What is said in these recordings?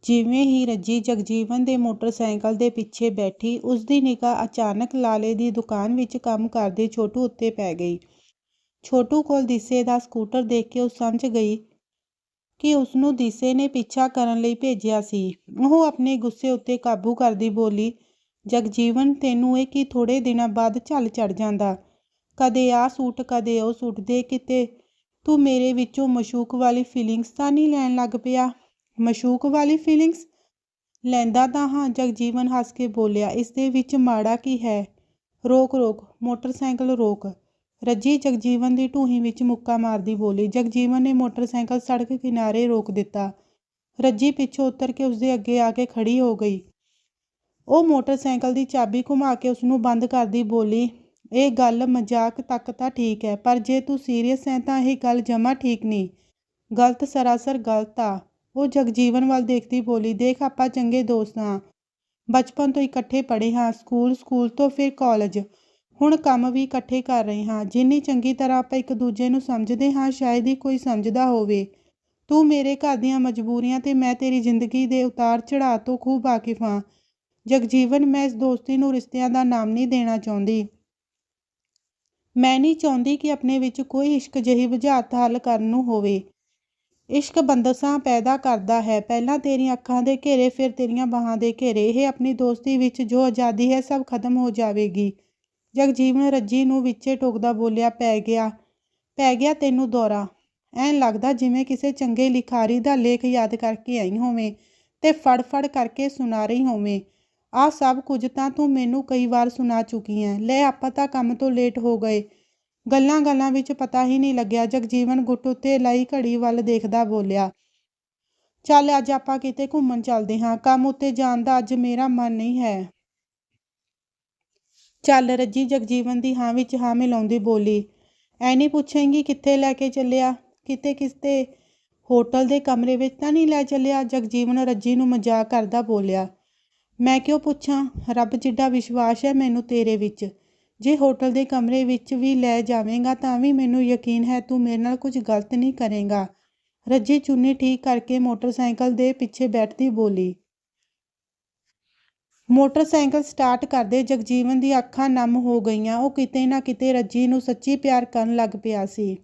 ਜਿਵੇਂ ਹੀ ਰੱਜੀ ਜਗਜੀਵਨ ਦੇ ਮੋਟਰਸਾਈਕਲ ਦੇ ਪਿੱਛੇ ਬੈਠੀ, ਉਸਦੀ ਨਿਗਾਹ ਅਚਾਨਕ ਲਾਲੇ ਦੀ ਦੁਕਾਨ ਵਿੱਚ ਕੰਮ ਕਰਦੇ ਛੋਟੂ ਉੱਤੇ ਪੈ ਗਈ। ਛੋਟੂ ਕੋਲ ਦਿਸੇ ਦਾ ਸਕੂਟਰ ਦੇਖ ਕੇ ਉਹ ਸਮਝ ਗਈ ਕਿ ਉਸਨੂੰ ਦਿਸੇ ਨੇ ਪਿੱਛਾ ਕਰਨ ਲਈ ਭੇਜਿਆ ਸੀ। ਉਹ ਆਪਣੇ ਗੁੱਸੇ ਉੱਤੇ ਕਾਬੂ ਕਰਦੀ ਬੋਲੀ, ਜਗਜੀਵਨ, ਤੈਨੂੰ ਇਹ ਕੀ ਥੋੜ੍ਹੇ ਦਿਨਾਂ ਬਾਅਦ ਝੱਲ ਚੜ੍ਹ ਜਾਂਦਾ? ਕਦੇ ਆਹ ਸੂਟ ਕਦੇ ਉਹ ਸੂਟ ਦੇ ਕਿਤੇ ਤੂੰ ਮੇਰੇ ਵਿੱਚੋਂ ਮਸ਼ੂਕ ਵਾਲੀ ਫੀਲਿੰਗਸ ਤਾਂ ਨਹੀਂ ਲੈਣ ਲੱਗ ਪਿਆ? ਮਸ਼ੂਕ ਵਾਲੀ ਫੀਲਿੰਗਸ ਲੈਂਦਾ ਤਾਂ ਹਾਂ, ਜਗਜੀਵਨ ਹੱਸ ਕੇ ਬੋਲਿਆ, ਇਸ ਦੇ ਵਿੱਚ ਮਾੜਾ ਕੀ ਹੈ? ਰੋਕ ਰੋਕ ਮੋਟਰਸਾਈਕਲ ਰੋਕ। ਰੱਜੀ ਜਗਜੀਵਨ ਦੀ ਢੂਹੀ ਵਿੱਚ ਮੁੱਕਾ ਮਾਰਦੀ ਬੋਲੀ। ਜਗਜੀਵਨ ਨੇ ਮੋਟਰਸਾਈਕਲ ਸੜਕ ਕਿਨਾਰੇ ਰੋਕ ਦਿੱਤਾ। ਰੱਜੀ ਪਿੱਛੋਂ ਉਤਰ ਕੇ ਉਸਦੇ ਅੱਗੇ ਆ ਕੇ ਖੜੀ ਹੋ ਗਈ। ਉਹ ਮੋਟਰਸਾਈਕਲ ਦੀ ਚਾਬੀ ਘੁਮਾ ਕੇ ਉਸਨੂੰ ਬੰਦ ਕਰਦੀ ਬੋਲੀ, ਇਹ ਗੱਲ ਮਜ਼ਾਕ ਤੱਕ ਤਾਂ ਠੀਕ ਹੈ, ਪਰ ਜੇ ਤੂੰ ਸੀਰੀਅਸ ਹੈ ਤਾਂ ਇਹ ਗੱਲ ਜਮਾ ਠੀਕ ਨਹੀਂ। ਗਲਤ, ਸਰਾਸਰ ਗਲਤ ਆ। ਉਹ ਜਗਜੀਵਨ ਵੱਲ ਦੇਖਦੀ ਬੋਲੀ, ਦੇਖ ਆਪਾਂ ਚੰਗੇ ਦੋਸਤ ਹਾਂ, ਬਚਪਨ ਤੋਂ ਇਕੱਠੇ ਪੜ੍ਹੇ ਹਾਂ, ਸਕੂਲ ਤੋਂ ਫਿਰ ਕਾਲਜ, ਹੁਣ ਕੰਮ ਵੀ ਇਕੱਠੇ ਕਰ ਰਹੇ ਹਾਂ। ਜਿੰਨੀ ਚੰਗੀ ਤਰ੍ਹਾਂ ਆਪਾਂ ਇੱਕ ਦੂਜੇ ਨੂੰ ਸਮਝਦੇ ਹਾਂ ਸ਼ਾਇਦ ਹੀ ਕੋਈ ਸਮਝਦਾ ਹੋਵੇ। ਤੂੰ ਮੇਰੇ ਘਰ ਦੀਆਂ ਮਜਬੂਰੀਆਂ ਤੇ ਮੈਂ ਤੇਰੀ ਜ਼ਿੰਦਗੀ ਦੇ ਉਤਾਰ ਚੜ੍ਹਾਅ ਤੋਂ ਖੂਬ ਵਾਕਿਫ ਹਾਂ। ਜਗਜੀਵਨ, ਮੈਂ ਇਸ ਦੋਸਤੀ ਨੂੰ ਰਿਸ਼ਤਿਆਂ ਦਾ ਨਾਮ ਨਹੀਂ ਦੇਣਾ ਚਾਹੁੰਦੀ। ਮੈਂ ਨਹੀਂ ਚਾਹੁੰਦੀ ਕਿ ਆਪਣੇ ਵਿੱਚ ਕੋਈ ਇਸ਼ਕ ਜਿਹੀ ਬੁਝਾਰਤ ਹੱਲ ਕਰਨ ਨੂੰ ਹੋਵੇ। ਇਸ਼ਕ ਬੰਦਸ਼ਾਂ ਪੈਦਾ ਕਰਦਾ ਹੈ, ਪਹਿਲਾਂ ਤੇਰੀਆਂ ਅੱਖਾਂ ਦੇ ਘੇਰੇ, ਫਿਰ ਤੇਰੀਆਂ ਬਾਹਾਂ ਦੇ ਘੇਰੇ। ਇਹ ਆਪਣੀ ਦੋਸਤੀ ਵਿੱਚ ਜੋ ਆਜ਼ਾਦੀ ਹੈ ਸਭ ਖਤਮ ਹੋ ਜਾਵੇਗੀ। ਜਗਜੀਵਨ ਰੱਜੀ ਨੂੰ ਵਿੱਚੇ ਟੋਕਦਾ ਬੋਲਿਆ, ਪੈ ਗਿਆ ਤੈਨੂੰ ਦੌਰਾ। ਐਂ ਲੱਗਦਾ ਜਿਵੇਂ ਕਿਸੇ ਚੰਗੇ ਲਿਖਾਰੀ ਦਾ ਲੇਖ ਯਾਦ ਕਰਕੇ ਆਈ ਹੋਵੇਂ ਤੇ ਫੜ ਕਰਕੇ ਸੁਣਾ ਰਹੀ ਹੋਵੇਂ। ਆਹ ਸਭ ਕੁਝ ਤਾਂ ਤੂੰ ਮੈਨੂੰ ਕਈ ਵਾਰ ਸੁਣਾ ਚੁੱਕੀ ਹੈ। ਲੈ ਆਪਾਂ ਤਾਂ ਕੰਮ ਤੋਂ ਲੇਟ ਹੋ ਗਏ। ਗੱਲਾਂ ਵਿੱਚ ਪਤਾ ਹੀ ਨਹੀਂ ਲੱਗਿਆ। ਜਗਜੀਵਨ ਗੁੱਟ ਉੱਤੇ ਲਾਈ ਘੜੀ ਵੱਲ ਦੇਖਦਾ ਬੋਲਿਆ, ਚੱਲ ਅੱਜ ਆਪਾਂ ਕਿਤੇ ਘੁੰਮਣ ਚੱਲਦੇ ਹਾਂ। ਕੰਮ ਉੱਤੇ ਜਾਣ ਦਾ ਅੱਜ ਮੇਰਾ ਮਨ ਨਹੀਂ ਹੈ। ਚੱਲ। ਰੱਜੀ ਜਗਜੀਵਨ ਦੀ ਹਾਂ ਵਿੱਚ ਹਾਂ ਮਿਲਾਉਂਦੀ ਬੋਲੀ, ਐ ਨਹੀਂ ਪੁੱਛੇਂਗੀ ਕਿੱਥੇ ਲੈ ਕੇ ਚੱਲਿਆ? ਕਿਤੇ ਹੋਟਲ ਦੇ ਕਮਰੇ ਵਿੱਚ ਤਾਂ ਨਹੀਂ ਲੈ ਚੱਲਿਆ? ਜਗਜੀਵਨ ਰੱਜੀ ਨੂੰ ਮਜ਼ਾਕ ਕਰਦਾ ਬੋਲਿਆ। ਮੈਂ ਕਿਉਂ ਪੁੱਛਾਂ? ਰੱਬ ਜਿੱਡਾ ਵਿਸ਼ਵਾਸ ਹੈ ਮੈਨੂੰ ਤੇਰੇ ਵਿੱਚ, ਜੇ ਹੋਟਲ ਦੇ ਕਮਰੇ ਵਿੱਚ ਵੀ ਲੈ ਜਾਵੇਂਗਾ ਤਾਂ ਵੀ ਮੈਨੂੰ ਯਕੀਨ ਹੈ ਤੂੰ ਮੇਰੇ ਨਾਲ ਕੁਝ ਗਲਤ ਨਹੀਂ ਕਰੇਂਗਾ। ਰੱਜੀ ਚੁੰਨੀ ਠੀਕ ਕਰਕੇ ਮੋਟਰਸਾਈਕਲ ਦੇ ਪਿੱਛੇ ਬੈਠਦੀ ਬੋਲੀ। ਮੋਟਰਸਾਈਕਲ ਸਟਾਰਟ ਕਰਦੇ ਜਗਜੀਵਨ ਦੀਆਂ ਅੱਖਾਂ ਨਮ ਹੋ ਗਈਆਂ। ਉਹ ਕਿਤੇ ਨਾ ਕਿਤੇ ਰੱਜੀ ਨੂੰ ਸੱਚੀ ਪਿਆਰ ਕਰਨ ਲੱਗ ਪਿਆ ਸੀ,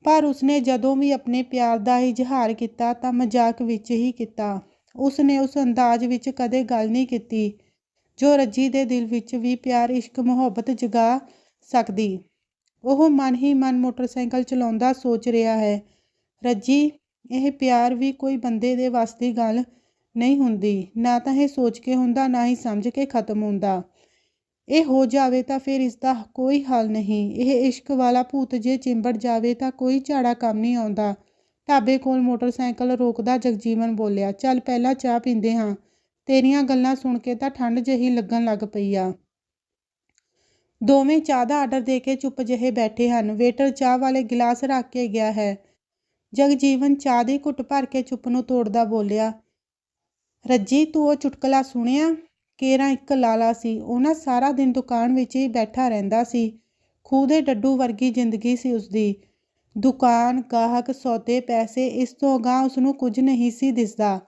ਪਰ ਉਸਨੇ ਜਦੋਂ ਵੀ ਆਪਣੇ ਪਿਆਰ ਦਾ ਇਜ਼ਹਾਰ ਕੀਤਾ ਤਾਂ ਮਜ਼ਾਕ ਵਿੱਚ ਹੀ ਕੀਤਾ। ਉਸਨੇ ਉਸ ਅੰਦਾਜ਼ ਵਿੱਚ ਕਦੇ ਗੱਲ ਨਹੀਂ ਕੀਤੀ ਜੋ ਰੱਜੀ ਦੇ ਦਿਲ ਵਿੱਚ ਵੀ ਪਿਆਰ, ਇਸ਼ਕ, ਮੁਹੱਬਤ ਜਗਾ ਸਕਦੀ। ਉਹ ਮਨ ਹੀ ਮਨ ਮੋਟਰਸਾਈਕਲ ਚਲਾਉਂਦਾ ਸੋਚ ਰਿਹਾ ਹੈ, ਰੱਜੀ, ਇਹ ਪਿਆਰ ਵੀ ਕੋਈ ਬੰਦੇ ਦੇ ਵੱਸ ਦੀ ਗੱਲ ਨਹੀਂ ਹੁੰਦੀ। ਨਾ ਤਾਂ ਇਹ ਸੋਚ ਕੇ ਹੁੰਦਾ, ਨਾ ਹੀ ਸਮਝ ਕੇ ਖਤਮ ਹੁੰਦਾ। ਇਹ ਹੋ ਜਾਵੇ ਤਾਂ ਫਿਰ ਇਸ ਦਾ ਕੋਈ ਹੱਲ ਨਹੀਂ। ਇਹ ਇਸ਼ਕ ਵਾਲਾ ਭੂਤ ਜੇ ਚਿੰਬੜ ਜਾਵੇ ਤਾਂ ਕੋਈ ਝਾੜਾ ਕੰਮ ਨਹੀਂ ਆਉਂਦਾ। ਢਾਬੇ ਕੋਲ ਮੋਟਰਸਾਈਕਲ ਰੋਕਦਾ ਜਗਜੀਵਨ ਬੋਲਿਆ, ਚੱਲ ਪਹਿਲਾਂ ਚਾਹ ਪੀਂਦੇ ਹਾਂ। ਤੇਰੀਆਂ ਗੱਲਾਂ ਸੁਣ ਕੇ ਤਾਂ ਠੰਡ ਜਿਹੀ ਲੱਗਣ ਲੱਗ ਪਈ ਆ। ਦੋਵੇਂ ਚਾਹ ਦਾ ਆਰਡਰ ਦੇ ਕੇ ਚੁੱਪ ਜਿਹੇ ਬੈਠੇ ਹਨ। ਵੇਟਰ ਚਾਹ ਵਾਲੇ ਗਿਲਾਸ ਰੱਖ ਕੇ ਗਿਆ ਹੈ। ਜਗਜੀਵਨ ਚਾਹ ਦੀ ਘੁੱਟ ਭਰ ਕੇ ਚੁੱਪ ਨੂੰ ਤੋੜਦਾ ਬੋਲਿਆ, ਰੱਜੀ, ਤੂੰ ਉਹ ਚੁਟਕਲਾ ਸੁਣਿਆ? ਕੇਰਾਂ ਇੱਕ ਲਾਲਾ ਸੀ, ਉਹ ਨਾ ਸਾਰਾ ਦਿਨ ਦੁਕਾਨ ਵਿੱਚ ਹੀ ਬੈਠਾ ਰਹਿੰਦਾ ਸੀ। ਖੂਹ ਦੇ ਡੱਡੂ ਵਰਗੀ ਜ਼ਿੰਦਗੀ ਸੀ ਉਸਦੀ। ਦੁਕਾਨ, ਗਾਹਕ, ਸੌਦੇ, ਪੈਸੇ, ਇਸ ਤੋਂ ਅਗਾਂਹ ਉਸਨੂੰ ਕੁਝ ਨਹੀਂ ਸੀ ਦਿਸਦਾ।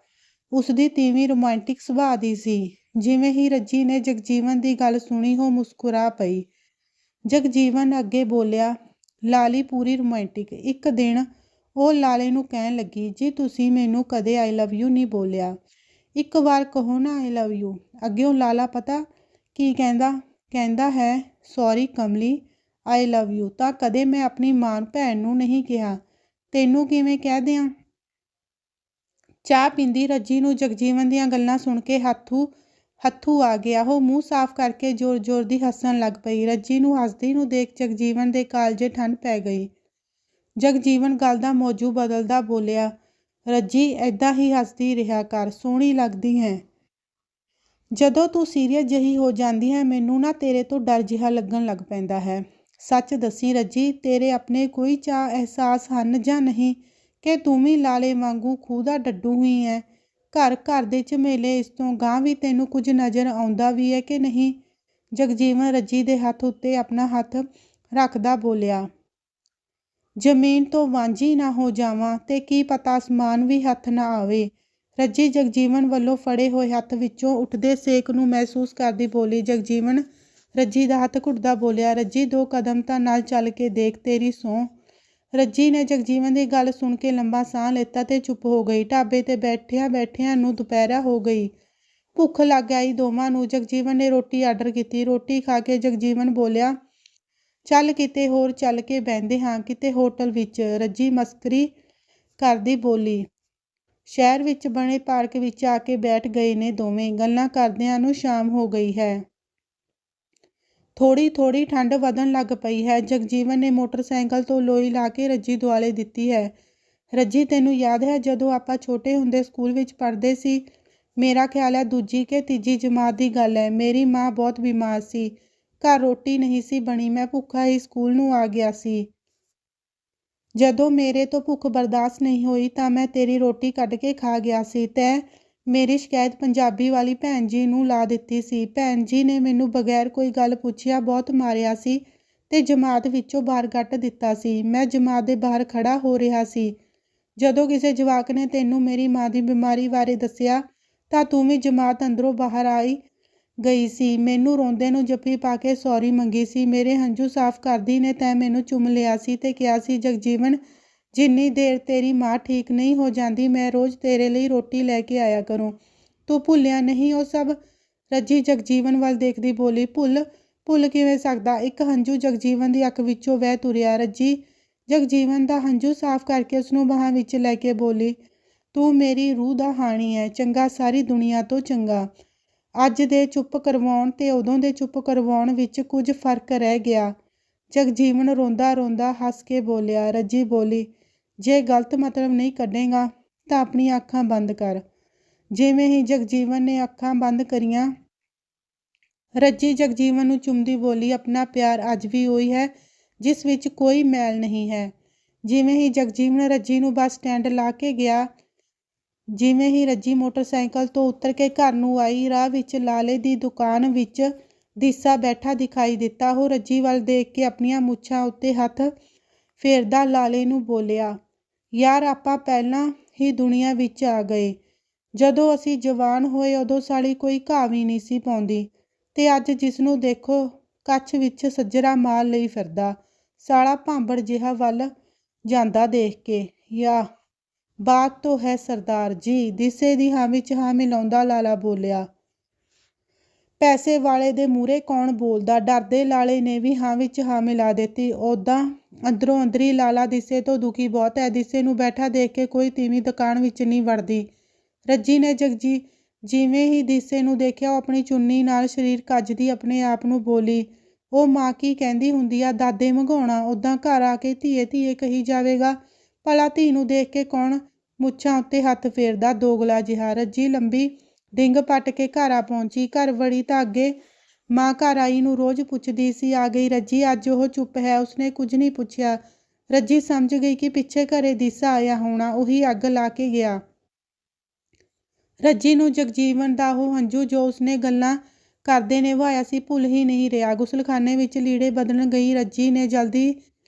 ਉਸਦੀ ਤੀਵੀਂ ਰੋਮਾਂਟਿਕ ਸੁਭਾਅ ਦੀ ਸੀ। ਜਿਵੇਂ ਹੀ ਰੱਜੀ ਨੇ ਜਗਜੀਵਨ ਦੀ ਗੱਲ ਸੁਣੀ ਉਹ ਮੁਸਕਰਾ ਪਈ। ਜਗਜੀਵਨ ਅੱਗੇ ਬੋਲਿਆ, ਲਾਲੀ ਪੂਰੀ ਰੋਮਾਂਟਿਕ। ਇੱਕ ਦਿਨ ਉਹ ਲਾਲੇ ਨੂੰ ਕਹਿਣ ਲੱਗੀ, ਜੀ ਤੁਸੀਂ ਮੈਨੂੰ ਕਦੇ ਆਈ ਲਵ ਯੂ ਨਹੀਂ ਬੋਲਿਆ, ਇੱਕ ਵਾਰ ਕਹੋ ਨਾ ਆਈ ਲਵ ਯੂ। ਅੱਗਿਓਂ ਲਾਲਾ ਪਤਾ ਕੀ ਕਹਿੰਦਾ ਹੈ, ਸੌਰੀ ਕਮਲੀ, ਆਈ ਲਵ ਯੂ ਤਾਂ ਕਦੇ ਮੈਂ ਆਪਣੀ ਮਾਂ ਭੈਣ ਨੂੰ ਨਹੀਂ ਕਿਹਾ, ਤੈਨੂੰ ਕਿਵੇਂ ਕਹਿ ਦਿਆਂ? ਚਾਹ ਪੀਂਦੀ ਰੱਜੀ ਨੂੰ ਜਗਜੀਵਨ ਦੀਆਂ ਗੱਲਾਂ ਸੁਣ ਕੇ ਹੱਥੂ ਆ ਗਿਆ। ਉਹ ਮੂੰਹ ਸਾਫ਼ ਕਰਕੇ ਜ਼ੋਰ ਦੀ ਹੱਸਣ ਲੱਗ ਪਈ। ਰੱਜੀ ਨੂੰ ਹੱਸਦੀ ਨੂੰ ਦੇਖ ਜਗਜੀਵਨ ਦੇ ਕਾਲਜੇ ਠੰਡ ਪੈ ਗਈ। ਜਗਜੀਵਨ ਗੱਲ ਦਾ ਮੌਜੂ ਬਦਲਦਾ ਬੋਲਿਆ, ਰੱਜੀ, ਏਦਾਂ ਹੀ ਹੱਸਦੀ ਰਿਹਾ ਕਰ, ਸੋਹਣੀ ਲੱਗਦੀ ਹੈ। ਜਦੋਂ ਤੂੰ ਸੀਰੀਅਸ ਜਿਹੀ ਹੋ ਜਾਂਦੀ ਹੈ ਮੈਨੂੰ ਨਾ ਤੇਰੇ ਤੋਂ ਡਰ ਜਿਹਾ ਲੱਗਣ ਲੱਗ ਪੈਂਦਾ ਹੈ। ਸੱਚ ਦੱਸੀ ਰੱਜੀ, ਤੇਰੇ ਆਪਣੇ ਕੋਈ ਚਾਹ ਅਹਿਸਾਸ ਹਨ ਜਾਂ ਨਹੀਂ, ਕਿ ਤੂੰ ਵੀ ਲਾਲੇ ਵਾਂਗੂ ਖੂਹ ਦਾ ਡੱਡੂ ਹੀ ਹੈ? ਘਰ ਦੇ ਝਮੇਲੇ, ਇਸ ਤੋਂ ਗਾਂਹ ਵੀ ਤੈਨੂੰ ਕੁਝ ਨਜ਼ਰ ਆਉਂਦਾ ਵੀ ਹੈ ਕਿ ਨਹੀਂ? ਜਗਜੀਵਨ ਰੱਜੀ ਦੇ ਹੱਥ ਉੱਤੇ ਆਪਣਾ ਹੱਥ ਰੱਖਦਾ ਬੋਲਿਆ, ਜ਼ਮੀਨ ਤੋਂ ਵਾਂਝੀ ਨਾ ਹੋ ਜਾਵਾਂ ਤੇ ਕੀ ਪਤਾ ਅਸਮਾਨ ਵੀ ਹੱਥ ਨਾ ਆਵੇ। ਰੱਜੀ ਜਗਜੀਵਨ ਵੱਲੋਂ ਫੜੇ ਹੋਏ ਹੱਥ ਵਿੱਚੋਂ ਉੱਠਦੇ ਸੇਕ ਨੂੰ ਮਹਿਸੂਸ ਕਰਦੀ ਬੋਲੀ। ਜਗਜੀਵਨ ਰੱਜੀ ਦਾ ਹੱਥ ਘੁੱਟਦਾ ਬੋਲਿਆ, ਰੱਜੀ 2 ਕਦਮ ਤਾਂ ਨਾਲ ਚੱਲ ਕੇ ਦੇਖ, ਤੇਰੀ ਸਹੁੰ। ਰੱਜੀ ਨੇ ਜਗਜੀਵਨ ਦੀ ਗੱਲ ਸੁਣ ਕੇ ਲੰਬਾ ਸਾਹ ਲਿੱਤਾ ਤੇ ਚੁੱਪ ਹੋ ਗਈ। ਢਾਬੇ ਤੇ ਬੈਠਿਆਂ ਨੂੰ ਦੁਪਹਿਰਾ ਹੋ ਗਈ। ਭੁੱਖ ਲੱਗ ਆਈ ਦੋਵਾਂ ਨੂੰ। ਜਗਜੀਵਨ ਨੇ ਰੋਟੀ ਆਰਡਰ ਕੀਤੀ। ਰੋਟੀ ਖਾ ਕੇ ਜਗਜੀਵਨ ਬੋਲਿਆ, ਚੱਲ ਕਿਤੇ ਹੋਰ ਚੱਲ ਕੇ ਬਹਿੰਦੇ ਹਾਂ, ਕਿਤੇ ਹੋਟਲ ਵਿੱਚ। ਰੱਜੀ ਮਸਕਰੀ ਕਰਦੀ ਬੋਲੀ। ਸ਼ਹਿਰ ਵਿੱਚ ਬਣੇ ਪਾਰਕ ਵਿੱਚ ਆ ਕੇ ਬੈਠ ਗਏ ਨੇ ਦੋਵੇਂ। ਗੱਲਾਂ ਕਰਦਿਆਂ ਨੂੰ ਸ਼ਾਮ ਹੋ ਗਈ ਹੈ। ਥੋੜ੍ਹੀ ਠੰਡ ਵਧਣ ਲੱਗ ਪਈ ਹੈ। ਜਗਜੀਵਨ ਨੇ ਮੋਟਰਸਾਈਕਲ ਤੋਂ ਲੋਈ ਲਾ ਕੇ ਰੱਜੀ ਦੁਆਲੇ ਦਿੱਤੀ ਹੈ। ਰੱਜੀ, ਤੈਨੂੰ ਯਾਦ ਹੈ ਜਦੋਂ ਆਪਾਂ ਛੋਟੇ ਹੁੰਦੇ ਸਕੂਲ ਵਿੱਚ ਪੜ੍ਹਦੇ ਸੀ? ਮੇਰਾ ਖਿਆਲ ਹੈ 2 ਕਿ 3 ਜਮਾਤ ਦੀ ਗੱਲ ਹੈ। ਮੇਰੀ ਮਾਂ ਬਹੁਤ ਬਿਮਾਰ ਸੀ। ਘਰ ਰੋਟੀ ਨਹੀਂ ਸੀ ਬਣੀ। ਮੈਂ ਭੁੱਖਾ ਹੀ ਸਕੂਲ ਨੂੰ ਆ ਗਿਆ ਸੀ। ਜਦੋਂ ਮੇਰੇ ਤੋਂ ਭੁੱਖ ਬਰਦਾਸ਼ਤ ਨਹੀਂ ਹੋਈ ਤਾਂ ਮੈਂ ਤੇਰੀ ਰੋਟੀ ਕੱਢ ਕੇ ਖਾ ਗਿਆ ਸੀ। ਤੈਂ ਮੇਰੀ ਸ਼ਿਕਾਇਤ ਪੰਜਾਬੀ ਵਾਲੀ ਭੈਣ ਜੀ ਨੂੰ ਲਾ ਦਿੱਤੀ ਸੀ। ਭੈਣ ਜੀ ਨੇ ਮੈਨੂੰ ਬਗੈਰ ਕੋਈ ਗੱਲ ਪੁੱਛਿਆ ਬਹੁਤ ਮਾਰਿਆ ਸੀ ਤੇ ਜਮਾਤ ਵਿੱਚੋਂ ਬਾਹਰ ਕੱਢ ਦਿੱਤਾ ਸੀ। ਮੈਂ ਜਮਾਤ ਦੇ ਬਾਹਰ ਖੜਾ ਹੋ ਰਿਹਾ ਸੀ। ਜਦੋਂ ਕਿਸੇ ਜਵਾਕ ਨੇ ਤੈਨੂੰ ਮੇਰੀ ਮਾਂ ਦੀ ਬਿਮਾਰੀ ਬਾਰੇ ਦੱਸਿਆ ਤਾਂ ਤੂੰ ਵੀ ਜਮਾਤ ਅੰਦਰੋਂ ਬਾਹਰ ਆਈ ਗਈ ਸੀ। ਮੈਨੂੰ ਰੋਂਦੇ ਨੂੰ ਜੱਫੀ ਪਾ ਕੇ ਸੌਰੀ ਮੰਗੀ ਸੀ। ਮੇਰੇ ਹੰਝੂ ਸਾਫ਼ ਕਰਦੀ ਨੇ ਤੈਂ ਮੈਨੂੰ ਚੁੰਮ ਲਿਆ ਸੀ ਤੇ ਕਿਹਾ ਸੀ, ਜਗਜੀਵਨ, ਜਿੰਨੀ ਦੇਰ ਤੇਰੀ ਮਾਂ ਠੀਕ ਨਹੀਂ ਹੋ ਜਾਂਦੀ ਮੈਂ ਰੋਜ਼ ਤੇਰੇ ਲਈ ਰੋਟੀ ਲੈ ਕੇ ਆਇਆ ਕਰੂੰ। ਤੂੰ ਭੁੱਲਿਆ ਨਹੀਂ ਉਹ ਸਭ? ਰੱਜੀ ਜਗਜੀਵਨ ਵੱਲ ਦੇਖਦੀ ਬੋਲੀ। ਭੁੱਲ ਕਿਵੇਂ ਸਕਦਾ? ਇੱਕ ਹੰਝੂ ਜਗਜੀਵਨ ਦੀ ਅੱਖ ਵਿੱਚੋਂ ਵਹਿ ਤੁਰਿਆ। ਰੱਜੀ ਜਗਜੀਵਨ ਦਾ ਹੰਝੂ ਸਾਫ਼ ਕਰਕੇ ਉਸਨੂੰ ਬਾਹਾਂ ਵਿੱਚ ਲੈ ਕੇ ਬੋਲੀ, ਤੂੰ ਮੇਰੀ ਰੂਹ ਦਾ ਹਾਣੀ ਹੈ, ਚੰਗਾ, ਸਾਰੀ ਦੁਨੀਆ ਤੋਂ ਚੰਗਾ। ਅੱਜ ਦੇ ਚੁੱਪ ਕਰਵਾਉਣ ਤੇ ਉਦੋਂ ਦੇ ਚੁੱਪ ਕਰਵਾਉਣ ਵਿੱਚ ਕੁਝ ਫਰਕ ਰਹਿ ਗਿਆ। ਜਗਜੀਵਨ ਰੋਂਦਾ ਹੱਸ ਕੇ ਬੋਲਿਆ। ਰੱਜੀ ਬੋਲੀ, ਜੇ ਗਲਤ ਮਤਲਬ ਨਹੀਂ ਕੱਢੇਗਾ ਤਾਂ ਆਪਣੀਆਂ ਅੱਖਾਂ ਬੰਦ ਕਰ। ਜਿਵੇਂ ਹੀ ਜਗਜੀਵਨ ਨੇ ਅੱਖਾਂ ਬੰਦ ਕਰੀਆਂ, ਰੱਜੀ ਜਗਜੀਵਨ ਨੂੰ ਚੁੰਮਦੀ ਬੋਲੀ, ਆਪਣਾ ਪਿਆਰ ਅੱਜ ਵੀ ਉਹੀ ਹੈ ਜਿਸ ਵਿੱਚ ਕੋਈ ਮੈਲ ਨਹੀਂ ਹੈ। ਜਿਵੇਂ ਹੀ ਜਗਜੀਵਨ ਰੱਜੀ ਨੂੰ ਬੱਸ ਸਟੈਂਡ ਲਾ ਕੇ ਗਿਆ, ਜਿਵੇਂ ਹੀ ਰੱਜੀ ਮੋਟਰਸਾਈਕਲ ਤੋਂ ਉਤਰ ਕੇ ਘਰ ਨੂੰ ਆਈ, ਰਾਹ ਵਿੱਚ ਲਾਲੇ ਦੀ ਦੁਕਾਨ ਵਿੱਚ ਦੀਸਾ ਬੈਠਾ ਦਿਖਾਈ ਦਿੱਤਾ। ਉਹ ਰੱਜੀ ਵੱਲ ਦੇਖ ਕੇ ਆਪਣੀਆਂ ਮੁੱਛਾਂ ਉੱਤੇ ਹੱਥ ਫੇਰਦਾ ਲਾਲੇ ਨੂੰ ਬੋਲਿਆ, ਯਾਰ, ਆਪਾਂ ਪਹਿਲਾਂ ਹੀ ਦੁਨੀਆ ਵਿੱਚ ਆ ਗਏ। ਜਦੋਂ ਅਸੀਂ ਜਵਾਨ ਹੋਏ ਉਦੋਂ ਸਾਲੀ ਕੋਈ ਘਾਹ ਵੀ ਨਹੀਂ ਸੀ ਪਾਉਂਦੀ ਤੇ ਅੱਜ ਜਿਸਨੂੰ ਦੇਖੋ ਕੱਛ ਵਿੱਚ ਸੱਜਰਾ ਮਾਰ ਲਈ ਫਿਰਦਾ। ਸਾਲਾ ਭਾਂਬੜ ਜਿਹਾ ਵੱਲ ਜਾਂਦਾ ਦੇਖ ਕੇ, ਯਾ ਬਾਤ ਤੋ ਹੈ ਸਰਦਾਰ ਜੀ। ਦੀਸੇ ਦੀ ਹਾਂ ਵਿੱਚ ਹਾਂ ਮਿਲਾਉਂਦਾ ਲਾਲਾ ਬੋਲਿਆ। ਪੈਸੇ ਵਾਲੇ ਦੇ ਮੂਹਰੇ ਕੌਣ ਬੋਲਦਾ? ਡਰਦੇ ਲਾਲੇ ਨੇ ਵੀ ਹਾਂ ਵਿੱਚ ਹਾਂ ਮਿਲਾ ਦਿੱਤੀ। ਉੱਦਾਂ ਅੰਦਰੋਂ ਅੰਦਰੀ ਲਾਲਾ ਦੀਸੇ ਤੋਂ ਦੁਖੀ ਬਹੁਤ ਹੈ। ਦੀਸੇ ਨੂੰ ਬੈਠਾ ਦੇਖ ਕੇ ਕੋਈ ਤੀਵੀਂ ਦੁਕਾਨ ਵਿੱਚ ਨਹੀਂ ਵੜਦੀ। ਰੱਜੀ ਨੇ ਜਿਵੇਂ ਹੀ ਦੀਸੇ ਨੂੰ ਦੇਖਿਆ ਉਹ ਆਪਣੀ ਚੁੰਨੀ ਨਾਲ ਸਰੀਰ ਕੱਜਦੀ ਆਪਣੇ ਆਪ ਨੂੰ ਬੋਲੀ, ਉਹ ਮਾਂ ਕੀ ਕਹਿੰਦੀ ਹੁੰਦੀ ਆ, ਦਾਦੇ ਮੰਗਾਉਣਾ। ਉੱਦਾਂ ਘਰ ਆ ਕੇ ਧੀਏ ਕਹੀ ਜਾਵੇਗਾ। ਭਲਾ ਧੀ ਨੂੰ ਦੇਖ ਕੇ ਕੌਣ ਮੁੱਛਾਂ ਉੱਤੇ ਹੱਥ ਫੇਰਦਾ, ਦੋਗਲਾ ਜਿਹਾ। ਰੱਜੀ ਲੰਬੀ ਡਿੰਗ ਪੱਟ ਕੇ ਘਰ ਆ ਪਹੁੰਚੀ। ਘਰ ਵੜੀ ਤਾਂ ਅੱਗੇ ਮਾਂ ਘਰ ਆਈ ਨੂੰ ਰੋਜ਼ ਪੁੱਛਦੀ ਸੀ, ਆ ਗਈ ਰੱਜੀ? ਅੱਜ ਉਹ ਚੁੱਪ ਹੈ, ਉਸਨੇ ਕੁਝ ਨਹੀਂ ਪੁੱਛਿਆ। ਰੱਜੀ ਸਮਝ ਗਈ ਕਿ ਪਿੱਛੇ ਘਰੇ ਦੀਸਾ ਆਇਆ ਹੋਣਾ, ਉਹੀ ਅੱਗ ਲਾ ਕੇ ਗਿਆ। ਰੱਜੀ ਨੂੰ ਜਗਜੀਵਨ ਦਾ ਉਹ ਹੰਝੂ ਜੋ ਉਸਨੇ ਗੱਲਾਂ ਕਰਦੇ ਨੇ ਵਹਾਇਆ ਸੀ ਭੁੱਲ ਹੀ ਨਹੀਂ ਰਿਹਾ। ਗੁਸਲਖਾਨੇ ਵਿੱਚ ਲੀੜੇ ਬਦਲਣ ਗਈ ਰੱਜੀ ਨੇ ਜਲਦੀ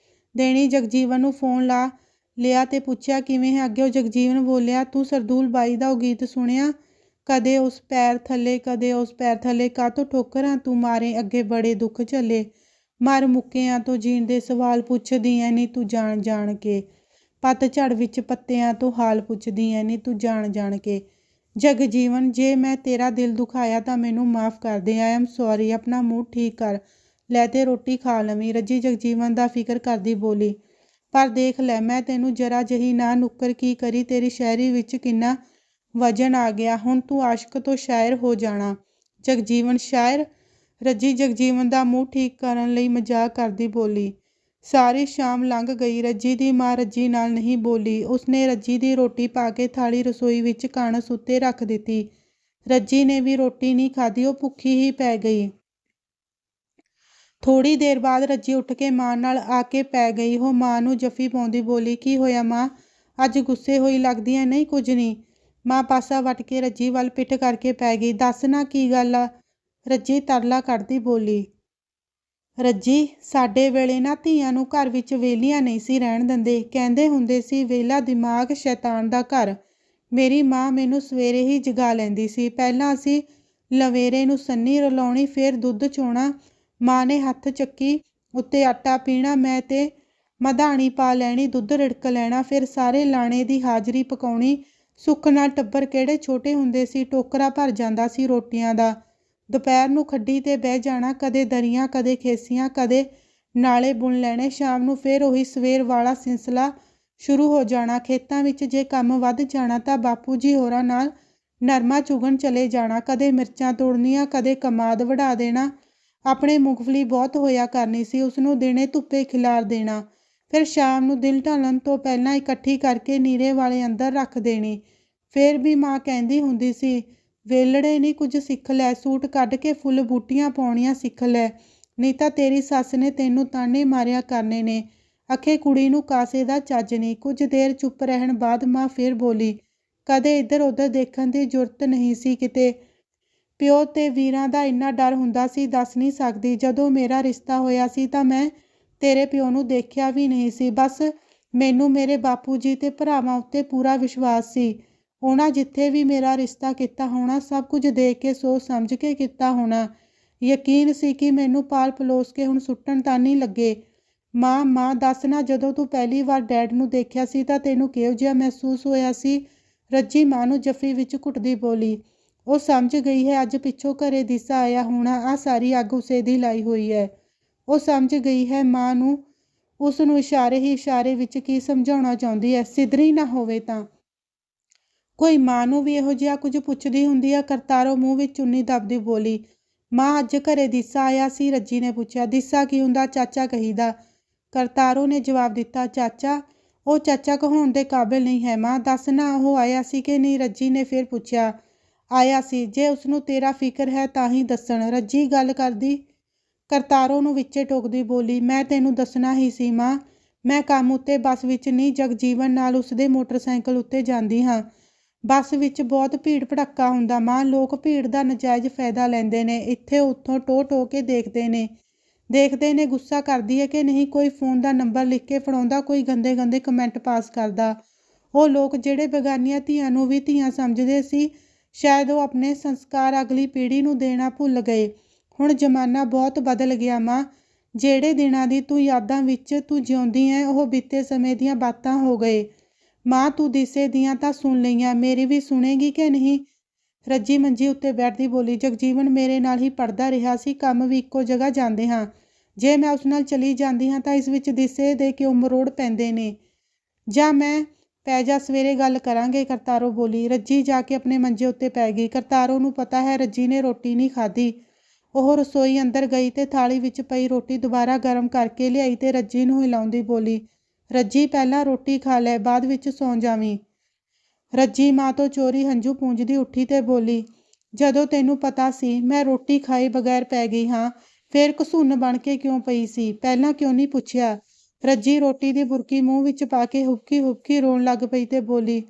ਦੇਣੀ ਜਗਜੀਵਨ ਨੂੰ ਫੋਨ ਲਾ ਲਿਆ ਤੇ ਪੁੱਛਿਆ, ਕਿਵੇਂ ਹੈ? ਅੱਗੇ ਉਹ ਜਗਜੀਵਨ ਬੋਲਿਆ, ਤੂੰ ਸਰਦੂਲ ਬਾਈ ਦਾ ਉਹ ਗੀਤ ਸੁਣਿਆ? ਕਦੇ ਉਸ ਪੈਰ ਥੱਲੇ, ਕਦੇ ਉਸ ਪੈਰ ਥੱਲੇ, ਕਾਹਤੋਂ ਠੋਕਰਾਂ ਤੂੰ ਮਾਰੇ, ਅੱਗੇ ਬੜੇ ਦੁੱਖ ਝੱਲੇ, ਮਰ ਮੁੱਕਿਆਂ ਤੋਂ ਜੀਣ ਦੇ ਸਵਾਲ ਪੁੱਛਦੀ ਐ ਨੀ ਤੂੰ ਜਾਣ ਜਾਣ ਕੇ, ਪਤਝੜ ਵਿੱਚ ਪੱਤਿਆਂ ਤੋਂ ਹਾਲ ਪੁੱਛਦੀ ਐ ਨੀ ਤੂੰ ਜਾਣ ਜਾਣ ਕੇ। ਜਗਜੀਵਨ, ਜੇ ਮੈਂ ਤੇਰਾ ਦਿਲ ਦੁਖਾਇਆ ਤਾਂ ਮੈਨੂੰ ਮਾਫ਼ ਕਰ ਦੇ। I am sorry. ਆਪਣਾ ਮੂਡ ਠੀਕ ਕਰ ਲੈ ਤੇ ਰੋਟੀ ਖਾ ਲਵੀਂ। ਰੱਜੀ ਜਗਜੀਵਨ ਦਾ ਫਿਕਰ ਕਰਦੀ ਬੋਲੀ, ਪਰ ਦੇਖ ਲੈ, ਮੈਂ ਤੈਨੂੰ ਜਰਾ ਜਿਹੀ ਨਾ ਨੁੱਕਰ ਕੀ ਕਰੀ, ਤੇਰੀ ਸ਼ਾਇਰੀ ਵਿੱਚ ਕਿੰਨਾ ਵਜ਼ਨ ਆ ਗਿਆ। ਹੁਣ ਤੂੰ ਆਸ਼ਕ ਤੋਂ ਸ਼ਾਇਰ ਹੋ ਜਾਣਾ। ਜਗਜੀਵਨ, ਸ਼ਾਇਰ? ਰੱਜੀ ਜਗਜੀਵਨ ਦਾ ਮੂਡ ਠੀਕ ਕਰਨ ਲਈ ਮਜ਼ਾਕ ਕਰਦੀ ਬੋਲੀ। ਸਾਰੀ ਸ਼ਾਮ ਲੰਘ ਗਈ। ਰੱਜੀ ਦੀ ਮਾਂ ਰੱਜੀ ਨਾਲ ਨਹੀਂ ਬੋਲੀ। ਉਸਨੇ ਰੱਜੀ ਦੀ ਰੋਟੀ ਪਾ ਕੇ ਥਾਲੀ ਰਸੋਈ ਵਿੱਚ ਕਾਂਸ ਉੱਤੇ ਰੱਖ ਦਿੱਤੀ। ਰੱਜੀ ਨੇ ਵੀ ਰੋਟੀ ਨਹੀਂ ਖਾਧੀ, ਉਹ ਭੁੱਖੀ ਹੀ ਪੈ ਗਈ। ਥੋੜ੍ਹੀ ਦੇਰ ਬਾਅਦ ਰੱਜੀ ਉੱਠ ਕੇ ਮਾਂ ਨਾਲ ਆ ਕੇ ਪੈ ਗਈ। ਉਹ ਮਾਂ ਨੂੰ ਜੱਫੀ ਪਾਉਂਦੀ ਬੋਲੀ, ਕੀ ਹੋਇਆ ਮਾਂ, ਅੱਜ ਗੁੱਸੇ ਹੋਈ ਲੱਗਦੀ ਐ? ਨਹੀਂ, ਕੁਝ ਨਹੀਂ। ਮਾਂ ਪਾਸਾ ਵੱਟ ਕੇ ਰੱਜੀ ਵੱਲ ਪਿੱਠ ਕਰਕੇ ਪੈ ਗਈ। ਦੱਸ ਨਾ ਕੀ ਗੱਲ ਆ? ਰੱਜੀ ਤਰਲਾ ਕੱਢਦੀ ਬੋਲੀ। ਰੱਜੀ, ਸਾਡੇ ਵੇਲੇ ਨਾ ਧੀਆਂ ਨੂੰ ਘਰ ਵਿੱਚ ਵਿਹਲੀਆਂ ਨਹੀਂ ਸੀ ਰਹਿਣ ਦਿੰਦੇ। ਕਹਿੰਦੇ ਹੁੰਦੇ ਸੀ, ਵਿਹਲਾ ਦਿਮਾਗ ਸ਼ੈਤਾਨ ਦਾ ਘਰ। ਮੇਰੀ ਮਾਂ ਮੈਨੂੰ ਸਵੇਰੇ ਹੀ ਜਗਾ ਲੈਂਦੀ ਸੀ। ਪਹਿਲਾਂ ਅਸੀਂ ਲਵੇਰੇ ਨੂੰ ਸੰਨੀ ਰਲਾਉਣੀ, ਫਿਰ ਦੁੱਧ ਚੋਣਾ। ਮਾਂ ਨੇ ਹੱਥ ਚੱਕੀ ਉੱਤੇ ਆਟਾ ਪੀਹਣਾ, ਮੈਂ ਤੇ ਮਧਾਣੀ ਪਾ ਲੈਣੀ, ਦੁੱਧ ਰਿੜਕ ਲੈਣਾ, ਫਿਰ ਸਾਰੇ ਲਾਣੇ ਦੀ ਹਾਜ਼ਰੀ ਪਕਾਉਣੀ। ਸੁੱਖ ਨਾਲ ਟੱਬਰ ਕਿਹੜੇ ਛੋਟੇ ਹੁੰਦੇ ਸੀ, ਟੋਕਰਾ ਭਰ ਜਾਂਦਾ ਸੀ ਰੋਟੀਆਂ ਦਾ। ਦੁਪਹਿਰ ਨੂੰ ਖੱਡੀ 'ਤੇ ਬਹਿ ਜਾਣਾ, ਕਦੇ ਦਰੀਆਂ, ਕਦੇ ਖੇਸੀਆਂ, ਕਦੇ ਨਾਲੇ ਬੁਣ ਲੈਣੇ। ਸ਼ਾਮ ਨੂੰ ਫਿਰ ਉਹੀ ਸਵੇਰ ਵਾਲਾ ਸਿਲਸਿਲਾ ਸ਼ੁਰੂ ਹੋ ਜਾਣਾ। ਖੇਤਾਂ ਵਿੱਚ ਜੇ ਕੰਮ ਵੱਧ ਜਾਣਾ ਤਾਂ ਬਾਪੂ ਜੀ ਹੋਰਾਂ ਨਾਲ ਨਰਮਾ ਚੁਗਣ ਚਲੇ ਜਾਣਾ, ਕਦੇ ਮਿਰਚਾਂ ਤੋੜਨੀਆਂ, ਕਦੇ ਕਮਾਦ ਵਢਾ ਦੇਣਾ। ਆਪਣੇ ਮੂੰਗਫਲੀ ਬਹੁਤ ਹੋਇਆ ਕਰਨੀ ਸੀ, ਉਸਨੂੰ ਦਿਨੇ ਧੁੱਪੇ ਖਿਲਾਰ ਦੇਣਾ, ਫਿਰ ਸ਼ਾਮ ਨੂੰ ਦਿਨ ਢਲਣ ਤੋਂ ਪਹਿਲਾਂ ਇਕੱਠੀ ਕਰਕੇ ਨੀਰੇ ਵਾਲੇ ਅੰਦਰ ਰੱਖ ਦੇਣੀ। ਫਿਰ ਵੀ ਮਾਂ ਕਹਿੰਦੀ ਹੁੰਦੀ ਸੀ, ਵੇਲੜੇ ਨਹੀਂ ਕੁਝ ਸਿੱਖ ਲੈ, ਸੂਟ ਕੱਢ ਕੇ ਫੁੱਲ ਬੂਟੀਆਂ ਪਾਉਣੀਆਂ ਸਿੱਖ ਲੈ, ਨਹੀਂ ਤਾਂ ਤੇਰੀ ਸੱਸ ਨੇ ਤੈਨੂੰ ਤਾਨੇ ਮਾਰਿਆ ਕਰਨੇ ਨੇ। ਅਖੇ ਕੁੜੀ ਨੂੰ ਕਾਸੇ ਦਾ ਚੱਜ ਨਹੀਂ। ਕੁਝ ਦੇਰ ਚੁੱਪ ਰਹਿਣ ਬਾਅਦ ਮਾਂ ਫਿਰ ਬੋਲੀ, ਕਦੇ ਇੱਧਰ ਉੱਧਰ ਦੇਖਣ ਦੀ ਜ਼ਰੂਰਤ ਨਹੀਂ ਸੀ ਕਿਤੇ। ਪਿਓ ਤੇ ਵੀਰਾਂ ਦਾ ਇੰਨਾ ਡਰ ਹੁੰਦਾ ਸੀ, ਦੱਸ ਨਹੀਂ ਸਕਦੀ। ਜਦੋਂ ਮੇਰਾ ਰਿਸ਼ਤਾ ਹੋਇਆ ਸੀ ਤਾਂ ਮੈਂ ਤੇਰੇ ਪਿਓ ਨੂੰ ਦੇਖਿਆ ਵੀ ਨਹੀਂ ਸੀ। ਬਸ ਮੈਨੂੰ ਮੇਰੇ ਬਾਪੂ ਜੀ ਤੇ ਭਰਾਵਾਂ ਉੱਤੇ ਪੂਰਾ ਵਿਸ਼ਵਾਸ ਸੀ। ਉਹਨਾਂ ਜਿੱਥੇ ਵੀ ਮੇਰਾ ਰਿਸ਼ਤਾ ਕੀਤਾ ਹੋਣਾ, ਸਭ ਕੁਝ ਦੇਖ ਕੇ ਸੋਚ ਸਮਝ ਕੇ ਕੀਤਾ ਹੋਣਾ। ਯਕੀਨ ਸੀ ਕਿ ਮੈਨੂੰ ਪਾਲ ਪਲੋਸ ਕੇ ਹੁਣ ਸੁੱਟਣ ਤਾਂ ਨਹੀਂ ਲੱਗੇ। ਮਾਂ ਦੱਸ ਨਾ, ਜਦੋਂ ਤੂੰ ਪਹਿਲੀ ਵਾਰ ਡੈਡ ਨੂੰ ਦੇਖਿਆ ਸੀ ਤਾਂ ਤੈਨੂੰ ਕਿਹੋ ਜਿਹਾ ਮਹਿਸੂਸ ਹੋਇਆ ਸੀ? ਰੱਜੀ ਮਾਂ ਨੂੰ ਜੱਫੀ ਵਿੱਚ ਘੁੱਟਦੀ ਬੋਲੀ। ਉਹ ਸਮਝ ਗਈ ਹੈ, ਅੱਜ ਪਿੱਛੋਂ ਘਰੇ ਦਿਸਾ ਆਇਆ ਹੋਣਾ, ਆਹ ਸਾਰੀ ਅੱਗ ਉਸੇ ਦੀ ਲਾਈ ਹੋਈ ਹੈ। ਉਹ ਸਮਝ ਗਈ ਹੈ ਮਾਂ ਨੂੰ ਉਸ ਨੂੰ ਇਸ਼ਾਰੇ ਹੀ ਇਸ਼ਾਰੇ ਵਿੱਚ ਕੀ ਸਮਝਾਉਣਾ ਚਾਹੁੰਦੀ ਹੈ। ਸਿੱਧਰੀ ਨਾ ਹੋਵੇ ਤਾਂ ਕੋਈ ਮਾਂ ਨੂੰ ਵੀ ਇਹੋ ਜਿਹਾ ਕੁਝ ਪੁੱਛਦੀ ਹੁੰਦੀ ਆ। ਕਰਤਾਰੋ ਮੂੰਹ ਵਿੱਚ ਚੁੰਨੀ ਦੱਬਦੀ ਬੋਲੀ, ਮਾਂ ਅੱਜ ਘਰੇ ਦਿਸਾ ਆਇਆ ਸੀ? ਰੱਜੀ ਨੇ ਪੁੱਛਿਆ। ਦਿਸਾ ਕੀ ਹੁੰਦਾ? ਚਾਚਾ ਕਹੀਦਾ, ਕਰਤਾਰੋ ਨੇ ਜਵਾਬ ਦਿੱਤਾ। ਚਾਚਾ? ਉਹ ਚਾਚਾ ਕਹਾਉਣ ਦੇ ਕਾਬਿਲ ਨਹੀਂ ਹੈ ਮਾਂ। ਦੱਸ ਨਾ, ਉਹ ਆਇਆ ਸੀ ਕਿ ਨਹੀਂ? ਰੱਜੀ ਨੇ ਫਿਰ ਪੁੱਛਿਆ। ਆਇਆ ਸੀ। ਜੇ ਉਸਨੂੰ ਤੇਰਾ ਫਿਕਰ ਹੈ ਤਾਂ ਹੀ ਦੱਸਣ। ਰੱਜੀ ਗੱਲ ਕਰਦੀ ਕਰਤਾਰੋ ਨੂੰ ਵਿੱਚੇ ਟੋਕਦੀ ਬੋਲੀ, ਮੈਂ ਤੈਨੂੰ ਦੱਸਣਾ ਹੀ ਸੀ ਮਾਂ। ਮੈਂ ਕੰਮ ਉੱਤੇ ਬੱਸ ਵਿੱਚ ਨਹੀਂ, ਜਗਜੀਵਨ ਨਾਲ ਉਸਦੇ ਮੋਟਰਸਾਈਕਲ ਉੱਤੇ ਜਾਂਦੀ ਹਾਂ। ਬੱਸ ਵਿੱਚ ਬਹੁਤ ਭੀੜ ਭੜੱਕਾ ਹੁੰਦਾ ਮਾਂ। ਲੋਕ ਭੀੜ ਦਾ ਨਜਾਇਜ਼ ਫਾਇਦਾ ਲੈਂਦੇ ਨੇ, ਇੱਥੇ ਉੱਥੋਂ ਟੋ ਕੇ ਦੇਖਦੇ ਨੇ ਗੁੱਸਾ ਕਰਦੀ ਹੈ ਕਿ ਨਹੀਂ, ਕੋਈ ਫੋਨ ਦਾ ਨੰਬਰ ਲਿਖ ਕੇ ਫੜਾਉਂਦਾ, ਕੋਈ ਗੰਦੇ ਗੰਦੇ ਕਮੈਂਟ ਪਾਸ ਕਰਦਾ। ਉਹ ਲੋਕ ਜਿਹੜੇ ਬੇਗਾਨੀਆਂ ਧੀਆਂ ਨੂੰ ਵੀ ਧੀਆਂ ਸਮਝਦੇ ਸੀ, ਸ਼ਾਇਦ ਉਹ ਆਪਣੇ ਸੰਸਕਾਰ ਅਗਲੀ ਪੀੜ੍ਹੀ ਨੂੰ ਦੇਣਾ ਭੁੱਲ ਗਏ। ਹੁਣ ਜ਼ਮਾਨਾ ਬਹੁਤ ਬਦਲ ਗਿਆ ਮਾਂ। ਜਿਹੜੇ ਦਿਨਾਂ ਦੀ ਤੂੰ ਯਾਦਾਂ ਵਿੱਚ ਤੂੰ ਜਿਉਂਦੀ ਹੈ, ਉਹ ਬੀਤੇ ਸਮੇਂ ਦੀਆਂ ਬਾਤਾਂ ਹੋ ਗਏ। ਮਾਂ ਤੂੰ ਦਿਸੇ ਦੀਆਂ ਤਾਂ ਸੁਣ ਲਈਆਂ, ਮੇਰੀ ਵੀ ਸੁਣੇਗੀ ਕਿ ਨਹੀਂ? ਰੱਜੀ ਮੰਜੀ ਉੱਤੇ ਬੈਠਦੀ ਬੋਲੀ, ਜਗਜੀਵਨ ਮੇਰੇ ਨਾਲ ਹੀ ਪੜ੍ਹਦਾ ਰਿਹਾ ਸੀ, ਕੰਮ ਵੀ ਇੱਕੋ ਜਗ੍ਹਾ ਜਾਂਦੇ ਹਾਂ। ਜੇ ਮੈਂ ਉਸ ਨਾਲ ਚਲੀ ਜਾਂਦੀ ਹਾਂ ਤਾਂ ਇਸ ਵਿੱਚ ਦਿਸੇ ਦੇ ਕਿਉਂ ਮਰੋੜ ਪੈਂਦੇ ਨੇ? ਜਾਂ ਮੈਂ ਪੈ ਜਾ, ਸਵੇਰੇ ਗੱਲ ਕਰਾਂਗੇ, ਕਰਤਾਰੋ ਬੋਲੀ। ਰੱਜੀ ਜਾ ਕੇ ਆਪਣੇ ਮੰਜੇ ਉੱਤੇ ਪੈ ਗਈ। ਕਰਤਾਰੋ ਨੂੰ ਪਤਾ ਹੈ ਰੱਜੀ ਨੇ ਰੋਟੀ ਨਹੀਂ ਖਾਧੀ। ਉਹ ਰਸੋਈ ਅੰਦਰ ਗਈ ਤੇ ਥਾਲੀ ਵਿੱਚ ਪਈ ਰੋਟੀ ਦੁਬਾਰਾ ਗਰਮ ਕਰਕੇ ਲਿਆਈ ਤੇ ਰੱਜੀ ਨੂੰ ਹਿਲਾਉਂਦੀ ਬੋਲੀ, ਰੱਜੀ ਪਹਿਲਾਂ ਰੋਟੀ ਖਾ ਲੈ, ਬਾਅਦ ਵਿੱਚ ਸੌਂ ਜਾਵੀਂ। ਰੱਜੀ ਮਾਂ ਤੋਂ ਚੋਰੀ ਹੰਝੂ ਪੂੰਝਦੀ ਉੱਠੀ ਤੇ ਬੋਲੀ, ਜਦੋਂ ਤੈਨੂੰ ਪਤਾ ਸੀ ਮੈਂ ਰੋਟੀ ਖਾਏ ਬਗੈਰ ਪੈ ਗਈ ਹਾਂ, ਫਿਰ ਘਸੁੰਨ ਬਣ ਕੇ ਕਿਉਂ ਪਈ ਸੀ? ਪਹਿਲਾਂ ਕਿਉਂ ਨਹੀਂ ਪੁੱਛਿਆ? ਰੱਜੀ ਰੋਟੀ ਦੀ ਬੁਰਕੀ ਮੂੰਹ ਵਿੱਚ ਪਾ ਕੇ ਹੁਬਕੀ ਰੋਣ ਲੱਗ ਪਈ ਤੇ ਬੋਲੀ,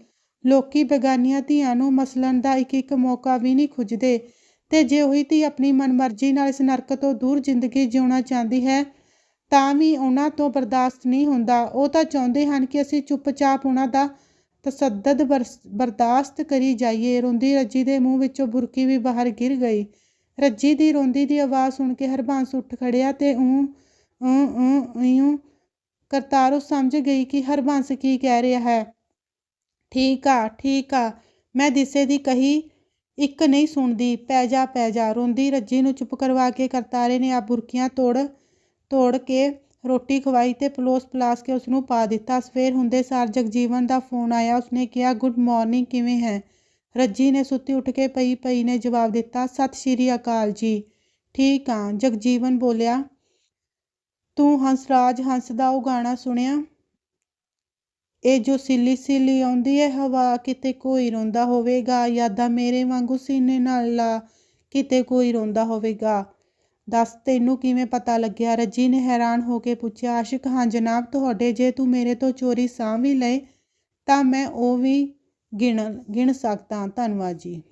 ਲੋਕੀ ਬੇਗਾਨੀਆਂ ਧੀਆਂ ਨੂੰ ਮਸਲਣ ਦਾ ਇੱਕ ਮੌਕਾ ਵੀ ਨਹੀਂ ਖੁੱਜਦੇ, ਤੇ ਜੇ ਉਹੀ ਧੀ ਆਪਣੀ ਮਨਮਰਜ਼ੀ ਨਾਲ ਇਸ ਨਰਕ ਤੋਂ ਦੂਰ ਜ਼ਿੰਦਗੀ ਜਿਉਣਾ ਚਾਹੁੰਦੀ ਹੈ ਤਾਂ ਵੀ ਉਹਨਾਂ ਤੋਂ ਬਰਦਾਸ਼ਤ ਨਹੀਂ ਹੁੰਦਾ। ਉਹ ਤਾਂ ਚਾਹੁੰਦੇ ਹਨ ਕਿ ਅਸੀਂ ਚੁੱਪਚਾਪ ਉਹਨਾਂ ਦਾ ਤਸ਼ੱਦਦ ਬਰਦਾਸ਼ਤ ਕਰੀ ਜਾਈਏ। ਰੋਂਦੀ ਰੱਜੀ ਦੇ ਮੂੰਹ ਵਿੱਚੋਂ ਬੁਰਕੀ ਵੀ ਬਾਹਰ ਗਿਰ ਗਈ। ਰੱਜੀ ਦੀ ਰੋਂਦੀ ਦੀ ਆਵਾਜ਼ ਸੁਣ ਕੇ ਹਰਬੰਸ ਉੱਠ ਖੜਿਆ ਤੇ ਇਉਂ ਕਰਤਾਰੋ ਸਮਝ ਗਈ ਕਿ ਹਰਬੰਸ ਕੀ ਕਹਿ ਰਿਹਾ ਹੈ। ਠੀਕ ਆ, ਮੈਂ ਦਿਸੇ ਦੀ ਕਹੀ ਇੱਕ ਨਹੀਂ ਸੁਣਦੀ, ਪੈ ਜਾ। ਰੋਂਦੀ ਰੱਜੀ ਨੂੰ ਚੁੱਪ ਕਰਵਾ ਕੇ ਕਰਤਾਰੇ ਨੇ ਆਪ ਬੁਰਕੀਆਂ ਤੋੜ ਕੇ ਰੋਟੀ ਖਵਾਈ ਤੇ ਪਲਾਸ ਕੇ ਉਸਨੂੰ ਪਾ ਦਿੱਤਾ। ਸਵੇਰ ਹੁੰਦੇ ਸਾਰ ਜਗਜੀਵਨ ਦਾ ਫੋਨ ਆਇਆ। ਉਸਨੇ ਕਿਹਾ, ਗੁੱਡ ਮਾਰਨਿੰਗ, ਕਿਵੇਂ ਹੈ? ਰੱਜੀ ਨੇ ਸੁੱਤੀ ਉੱਠ ਕੇ ਪਈ ਨੇ ਜਵਾਬ ਦਿੱਤਾ, ਸਤਿ ਸ਼੍ਰੀ ਅਕਾਲ ਜੀ, ਠੀਕ ਆ। ਜਗਜੀਵਨ ਬੋਲਿਆ, ਤੂੰ ਹੰਸਰਾਜ ਹੰਸ ਦਾ ਉਹ ਗਾਣਾ ਸੁਣਿਆ? ਇਹ ਜੋ ਸਿੱਲੀ ਆਉਂਦੀ ਹੈ ਹਵਾ, ਕਿਤੇ ਕੋਈ ਰੋਂਦਾ ਹੋਵੇਗਾ, ਯਾਦਾਂ ਮੇਰੇ ਵਾਂਗੂ ਸੀਨੇ ਨਾਲ ਲਾ, ਕਿਤੇ ਕੋਈ ਰੋਂਦਾ ਹੋਵੇਗਾ। ਦੱਸ ਤੈਨੂੰ ਕਿਵੇਂ ਪਤਾ ਲੱਗਿਆ? ਰੱਜੀ ਨੇ ਹੈਰਾਨ ਹੋ ਕੇ ਪੁੱਛਿਆ। ਆਸ਼ਿਕ ਹਾਂ ਜਨਾਬ ਤੁਹਾਡੇ। ਜੇ ਤੂੰ ਮੇਰੇ ਤੋਂ ਚੋਰੀ ਸਾਹ ਵੀ ਲਏ ਤਾਂ ਮੈਂ ਉਹ ਵੀ ਗਿਣ ਸਕਦਾ। ਧੰਨਵਾਦ ਜੀ।